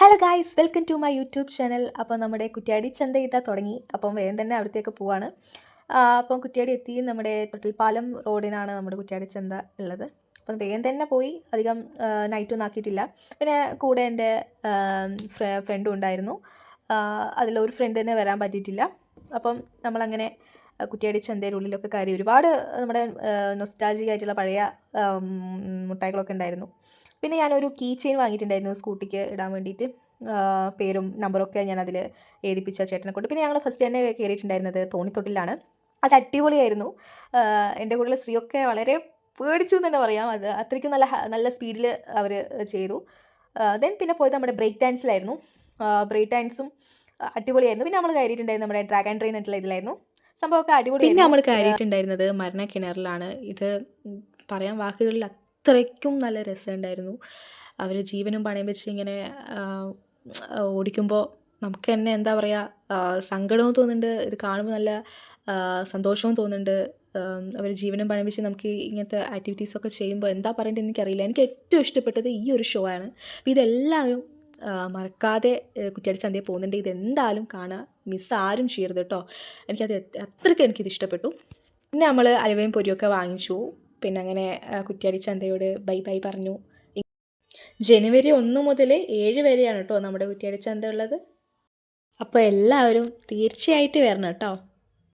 Hello guys, welcome to my YouTube channel. അപ്പോൾ നമ്മുടെ കുറ്റ്യാടി ചന്ത ഇതാ തുടങ്ങി. അപ്പം വേഗം തന്നെ അവിടത്തേക്ക് പോവാണ്. അപ്പം കുറ്റ്യാടി എത്തി. നമ്മുടെ തൊട്ടിൽപ്പാലം റോഡിനാണ് നമ്മുടെ കുറ്റ്യാടി ചന്ത ഉള്ളത്. അപ്പം വേഗം തന്നെ പോയി. അധികം നൈറ്റൊന്നും ആക്കിയിട്ടില്ല. പിന്നെ കൂടെ എൻ്റെ ഫ്രണ്ടും ഉണ്ടായിരുന്നു. അതിലൊരു ഫ്രണ്ടിന് വരാൻ പറ്റിയിട്ടില്ല. അപ്പം നമ്മളങ്ങനെ കുറ്റ്യാടി ചന്തയുടെ ഉള്ളിലൊക്കെ കയറി. ഒരുപാട് നമ്മുടെ നൊസ്റ്റാൾജിക് ആയിട്ടുള്ള പഴയ മുട്ടായികളൊക്കെ ഉണ്ടായിരുന്നു. പിന്നെ ഞാനൊരു കീ ചെയിൻ വാങ്ങിയിട്ടുണ്ടായിരുന്നു സ്കൂട്ടിക്ക് ഇടാൻ വേണ്ടിയിട്ട്. പേരും നമ്പറൊക്കെ ഞാൻ അതിൽ എഴുതിപ്പിച്ച ചേട്ടനെ കൊണ്ട്. പിന്നെ ഞങ്ങൾ ഫസ്റ്റ് തന്നെ കയറിയിട്ടുണ്ടായിരുന്നത് തോണിത്തൊട്ടിലാണ്. അത് അടിപൊളിയായിരുന്നു. എൻ്റെ കൂടെയുള്ള സ്ത്രീയൊക്കെ വളരെ പേടിച്ചു എന്ന് തന്നെ പറയാം. അത് അത്രയ്ക്കും നല്ല സ്പീഡിൽ അവർ ചെയ്തു. പിന്നെ പോയത് നമ്മുടെ ബ്രേക്ക് ഡാൻസിലായിരുന്നു. ബ്രേക്ക് ഡാൻസും അടിപൊളിയായിരുന്നു. പിന്നെ നമ്മൾ കയറിയിട്ടുണ്ടായിരുന്നു നമ്മുടെ ഡ്രാഗൺ ട്രെയിൻ എന്നുള്ള ഇതിലായിരുന്നു. സംഭവമൊക്കെ അടിപൊളിയായിരുന്നു. പിന്നെ നമ്മൾ കയറിയിട്ടുണ്ടായിരുന്നത് മരണക്കിണറിലാണ്. ഇത് പറയാൻ വാക്കുകളിൽ അത്രയ്ക്കും നല്ല രസമുണ്ടായിരുന്നു. അവർ ജീവനും പണയം വെച്ച് ഇങ്ങനെ ഓടിക്കുമ്പോൾ നമുക്ക് തന്നെ എന്താ പറയുക, സങ്കടവും തോന്നുന്നുണ്ട്, ഇത് കാണുമ്പോൾ നല്ല സന്തോഷവും തോന്നുന്നുണ്ട്. അവർ ജീവനും പണയം വെച്ച് നമുക്ക് ഇങ്ങനത്തെ ആക്ടിവിറ്റീസൊക്കെ ചെയ്യുമ്പോൾ എന്താ പറയേണ്ടത് എനിക്കറിയില്ല. എനിക്ക് ഏറ്റവും ഇഷ്ടപ്പെട്ടത് ഈ ഒരു ഷോ ആണ്. അപ്പോൾ ഇതെല്ലാവരും മറക്കാതെ കുറ്റ്യാടി ചന്തയിൽ പോകുന്നുണ്ട്. ഇതെന്തായാലും കാണുക, മിസ് ആരും ചെയ്യരുത് കേട്ടോ. അത്രയ്ക്ക് എനിക്കിത് ഇഷ്ടപ്പെട്ടു. പിന്നെ നമ്മൾ അലുവയും പൊരിയൊക്കെ വാങ്ങിച്ചു. പിന്നെ അങ്ങനെ കുറ്റ്യാടി ചന്തയോട് ബൈ ബൈ പറഞ്ഞു. ജനുവരി 1 മുതൽ 7 വരെയാണ് കേട്ടോ നമ്മുടെ കുറ്റ്യാടി ചന്ത ഉള്ളത്. അപ്പോൾ എല്ലാവരും തീർച്ചയായിട്ടും വരണം കേട്ടോ.